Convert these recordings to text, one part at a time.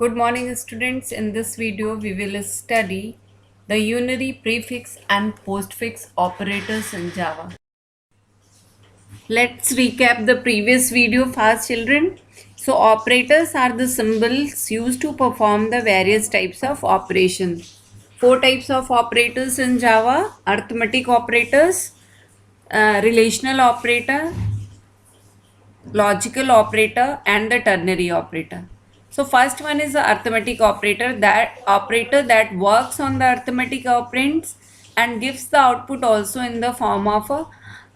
Good morning, students. In this video, we will study the unary, prefix and postfix operators in Java. Let's recap the previous video fast, children. So operators are the symbols used to perform the various types of operations. Four types of operators in Java: arithmetic operators, relational operator, logical operator and the ternary operator. So first one is the arithmetic operator that works on the arithmetic operands and gives the output also in the form of a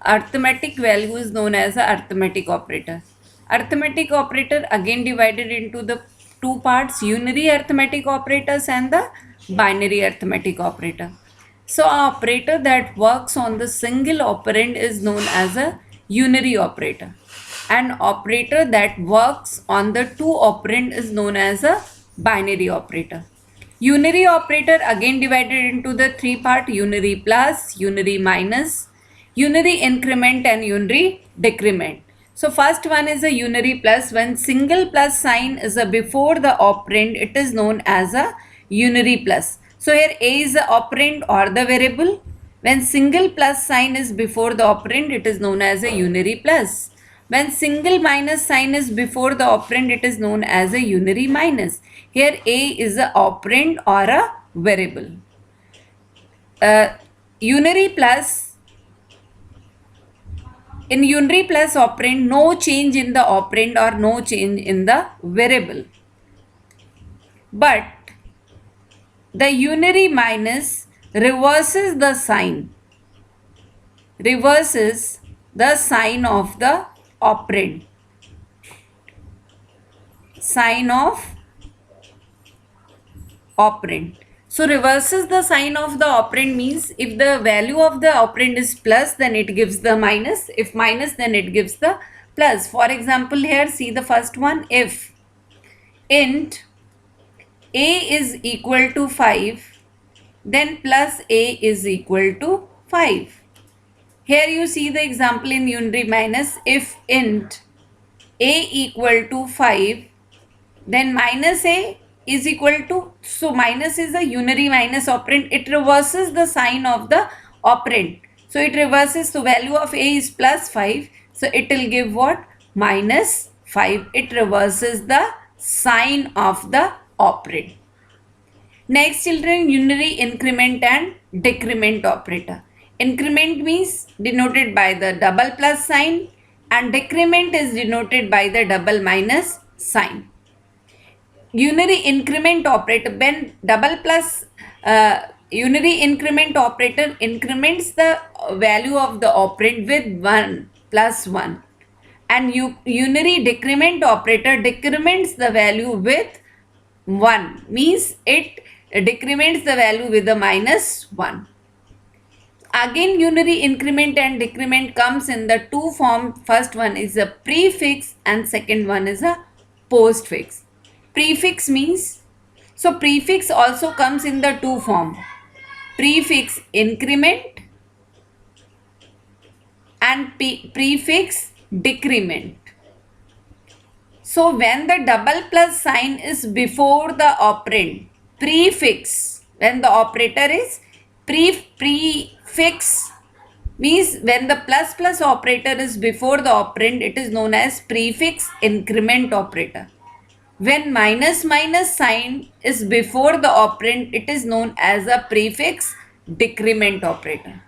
arithmetic value is known as a arithmetic operator. Arithmetic operator again divided into the two parts, unary arithmetic operators and the binary arithmetic operator. So an operator that works on the single operand is known as a unary operator. An operator that works on the two operand is known as a binary operator. Unary operator again divided into the three part, unary plus, unary minus, unary increment and unary decrement. So first one is a unary plus. When single plus sign is a before the operand, it is known as a unary plus. So here A is the operand or the variable. When single plus sign is before the operand, it is known as a unary plus. When single minus sign is before the operand, it is known as a unary minus. Here A is a operand or a variable. Unary plus, in unary plus operand, no change in the operand or no change in the variable. But the unary minus reverses the sign of the operand. So reverses the sign of the operand means if the value of the operand is plus, then it gives the minus. If minus, then it gives the plus. For example, here see the first one. If int a is equal to 5, then plus a is equal to 5. Here you see the example in unary minus. If int a equal to 5, then minus a is equal to, so minus is a unary minus operand. It reverses the sign of the operand. So it reverses, the value of a is plus 5. So it will give what? Minus 5. It reverses the sign of the operand. Next, children, unary increment and decrement operator. Increment means denoted by the double plus sign and decrement is denoted by the double minus sign. Unary increment operator, when double plus unary increment operator increments the value of the operand with 1 plus 1, and unary decrement operator decrements the value with 1, means it decrements the value with a minus 1. Again, unary increment and decrement comes in the two form. First one is a prefix and second one is a postfix. Prefix means, so prefix also comes in the two form, prefix increment and prefix decrement. So when the double plus sign is before the operand, prefix, when the operator is prefix means when the plus plus operator is before the operand, it is known as prefix increment operator. When minus minus sign is before the operand, it is known as a prefix decrement operator.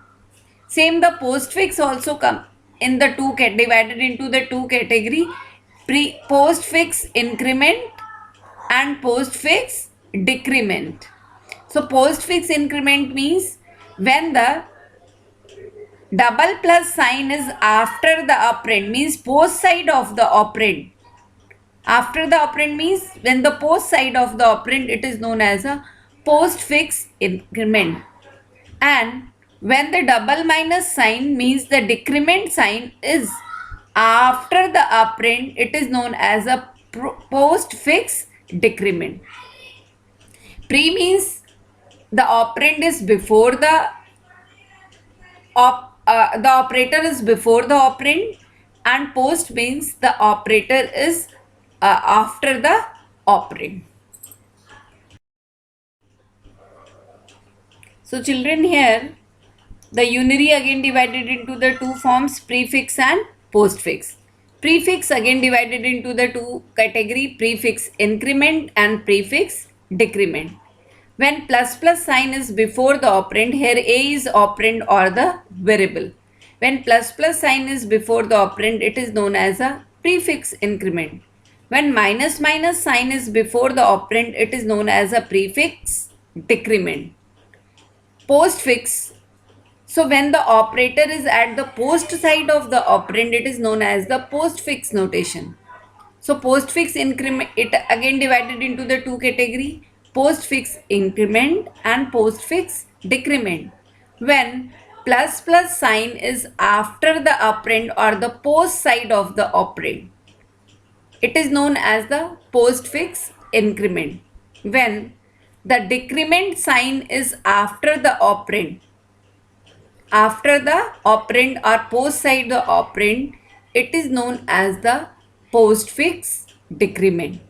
Same, the postfix also come in the two, divided into the two category, postfix increment and postfix decrement. So postfix increment means when the double plus sign is after the operand, means post side of the operand. After the operand means when the post side of the operand, it is known as a postfix increment. And when the double minus sign means the decrement sign is after the operand, it is known as a postfix decrement. Pre means the operand is before the operator is before the operand, and post means the operator is after the operand. So children, here the unary again divided into the two forms, prefix and postfix. Prefix again divided into the two category, prefix increment and prefix decrement. When plus plus sign is before the operand, here a is operand or the variable. When plus plus sign is before the operand, it is known as a prefix increment. When minus minus sign is before the operand, it is known as a prefix decrement. Postfix. So when the operator is at the post side of the operand, it is known as the postfix notation. So postfix increment, it again divided into the two category, postfix increment and postfix decrement. When plus plus sign is after the operand or the post side of the operand, it is known as the postfix increment. When the decrement sign is after the operand or post side the operand, it is known as the postfix decrement.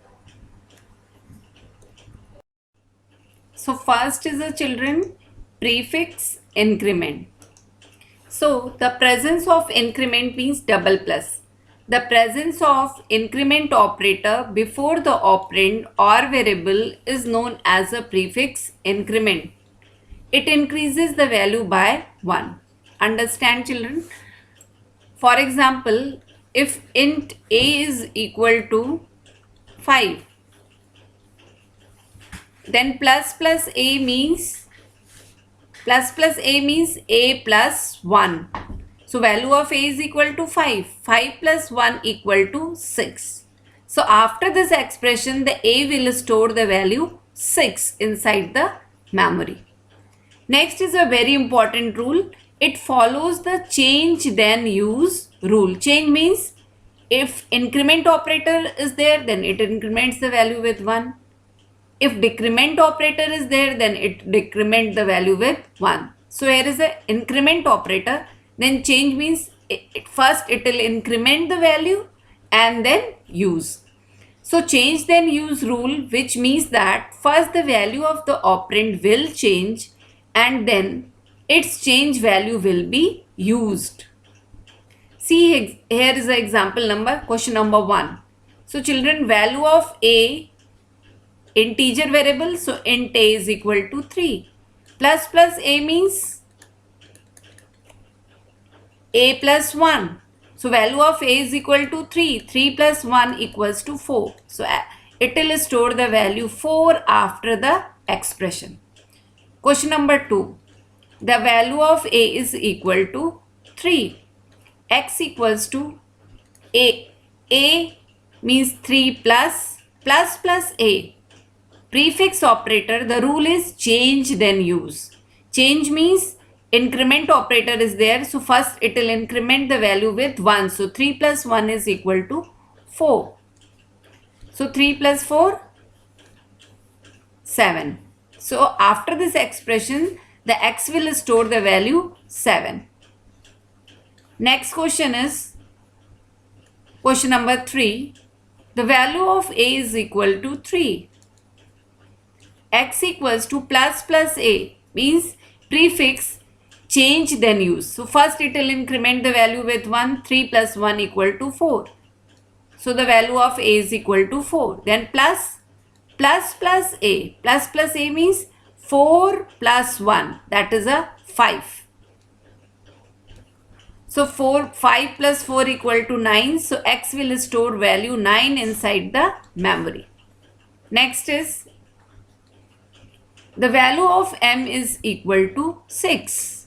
So first is the children prefix increment. So the presence of increment means double plus. The presence of increment operator before the operand or variable is known as a prefix increment. It increases the value by 1. Understand children? For example, if int a is equal to 5, then plus plus a means a plus 1. So value of a is equal to 5. 5 plus 1 equal to 6. So after this expression, the a will store the value 6 inside the memory. Next is a very important rule. It follows the change then use rule. Change means if increment operator is there, then it increments the value with 1. If decrement operator is there, then it decrement the value with 1. So here is the increment operator. Then change means first it will increment the value and then use. So change then use rule, which means that first the value of the operand will change and then its change value will be used. See, here is the example number, question number 1. So children, value of a, integer variable, so int a is equal to 3. Plus plus a means a plus 1. So value of a is equal to 3. 3 plus 1 equals to 4. So it will store the value 4 after the expression. Question number 2. The value of a is equal to 3. X equals to a. A means 3 plus a. Prefix operator, the rule is change then use. Change means increment operator is there. So first it will increment the value with 1. So 3 plus 1 is equal to 4. So 3 plus 4, 7. So after this expression, the x will store the value 7. Next question is question number 3. The value of a is equal to 3. X equals to plus plus a means prefix change then use. So first it will increment the value with 1. 3 plus 1 equal to 4. So the value of a is equal to 4. Then plus a. Plus plus a means 4 plus 1, that is a 5. So 5 plus 4 equal to 9. So x will store value 9 inside the memory. Next is the value of m is equal to 6.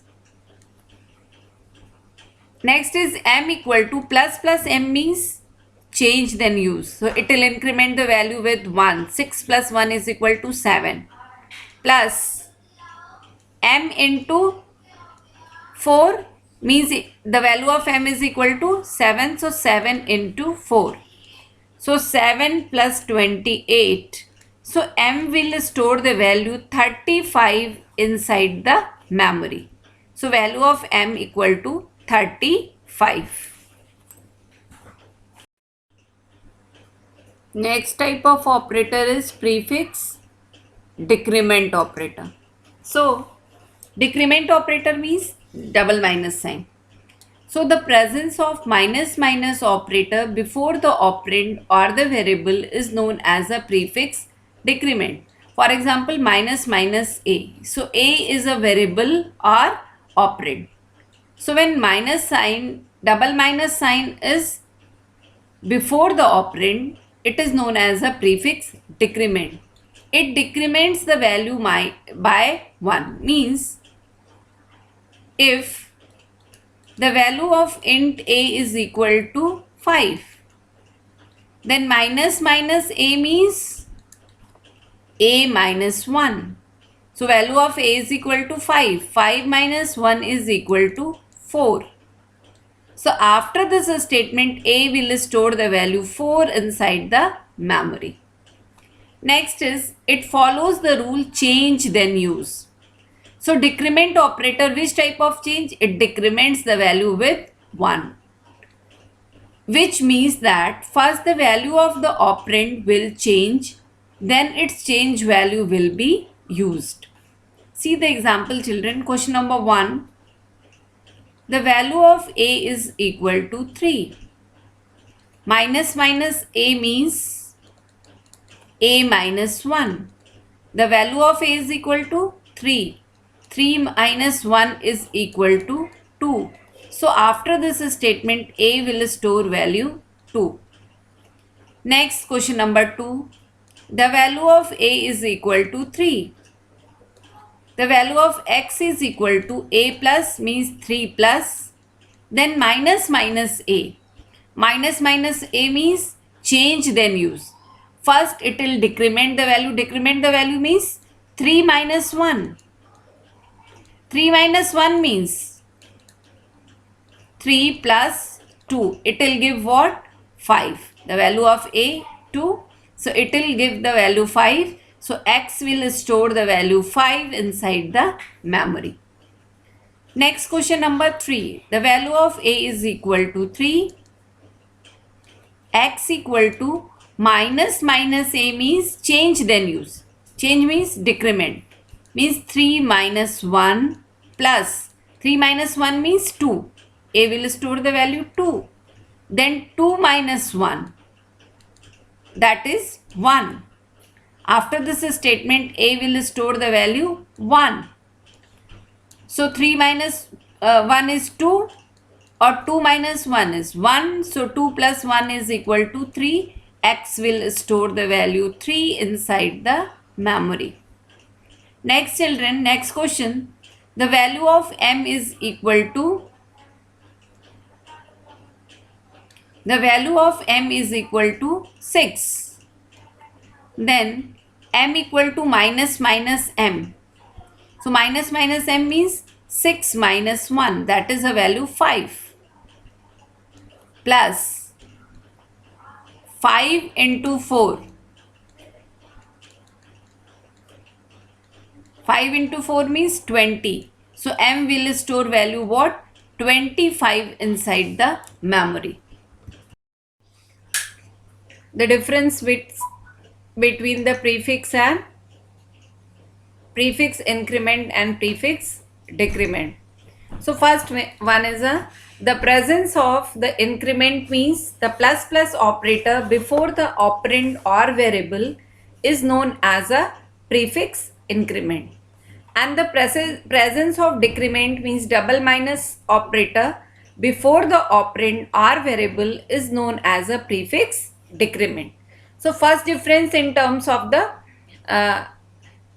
Next is m equal to plus m means change then use. So it will increment the value with 1. 6 plus 1 is equal to 7. Plus m into 4 means the value of m is equal to 7. So 7 into 4. So 7 plus 28. So m will store the value 35 inside the memory. So value of m equal to 35. Next type of operator is prefix decrement operator. So Decrement operator means double minus sign. So the presence of minus minus operator before the operand or the variable is known as a prefix decrement. For example, minus minus a. So a is a variable or operand. So when minus sign, double minus sign is before the operand, it is known as a prefix decrement. It decrements the value by 1. Means if the value of int a is equal to 5, then minus minus a means a minus 1. So value of a is equal to 5. 5 minus 1 is equal to 4. So after this statement, a will store the value 4 inside the memory. Next is, it follows the rule change then use. So decrement operator, which type of change? It decrements the value with 1. Which means that first the value of the operand will change, then its change value will be used. See the example, children. Question number 1. The value of a is equal to 3. Minus minus a means a minus 1. The value of a is equal to 3. 3 minus 1 is equal to 2. So after this statement, a will store value 2. Next, question number 2. The value of a is equal to 3. The value of x is equal to a plus means 3 plus. Then minus minus a. Minus minus a means change then use. First it will decrement the value. Decrement the value means 3 minus 1. 3 minus 1 means 3 plus 2. It will give what? 5. The value of a 2. So it will give the value 5. So x will store the value 5 inside the memory. Next, question number 3. The value of a is equal to 3. X equal to minus minus a means change then use. Change means decrement. Means 3 minus 1 plus 3 minus 1 means 2. A will store the value 2. Then 2 minus 1. That is 1. After this statement, a will store the value 1. So 3 minus 1 is 2 or 2 minus 1 is 1. So 2 plus 1 is equal to 3. X will store the value 3 inside the memory. Next, children, next question. The value of m is equal to, the value of m is equal to 6. Then m equal to minus minus m. So minus minus m means 6 minus 1, that is a value 5, plus 5 into 4. 5 into 4 means 20. So m will store value what? 25 inside the memory. The difference between the prefix and prefix increment and prefix decrement. So first one is the presence of the increment means the plus plus operator before the operand or variable is known as a prefix increment. And the presence of decrement means double minus operator before the operand or variable is known as a prefix decrement. So first difference in terms of the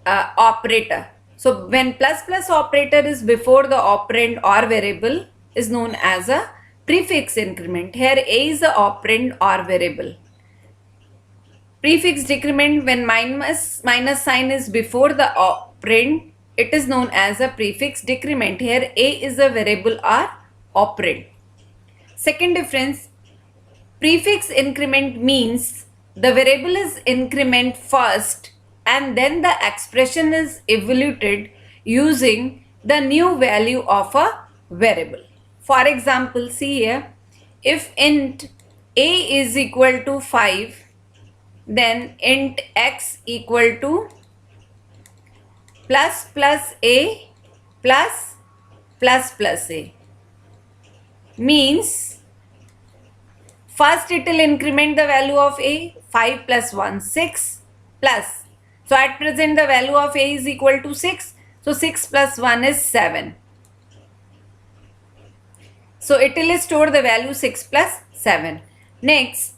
operator. So when plus plus operator is before the operand or variable is known as a prefix increment. Here a is the operand or variable. Prefix decrement, when minus sign is before the operand, it is known as a prefix decrement. Here a is a variable or operand. Second difference, prefix increment means the variable is increment first and then the expression is evaluated using the new value of a variable. For example, see here, if int a is equal to 5, then int x equal to plus plus a plus plus a means first it will increment the value of a, 5 plus 1 6 plus, so at present the value of a is equal to 6, so 6 plus 1 is 7. So it will store the value 6 plus 7. Next,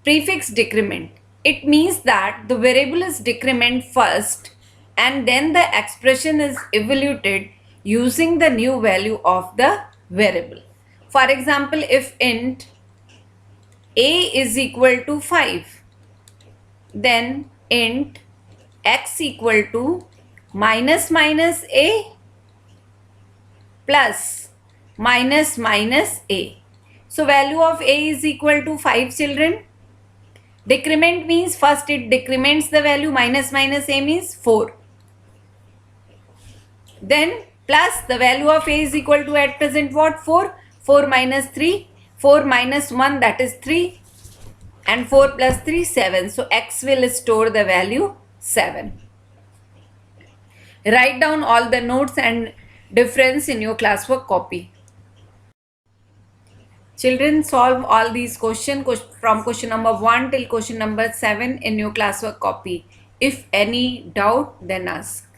prefix decrement. It means that the variable is decrement first and then the expression is evaluated using the new value of the variable. For example, if int a is equal to 5, then int x equal to minus a plus minus a. So value of a is equal to 5, children. Decrement means first it decrements the value, minus a means 4. Then plus the value of a is equal to at present what? 4. 4 minus 3. 4 minus 1, that is 3. And 4 plus 3, 7. So x will store the value 7. Write down all the notes and difference in your classwork copy. Children, solve all these questions from question number 1 till question number 7 in your classwork copy. If any doubt, then ask.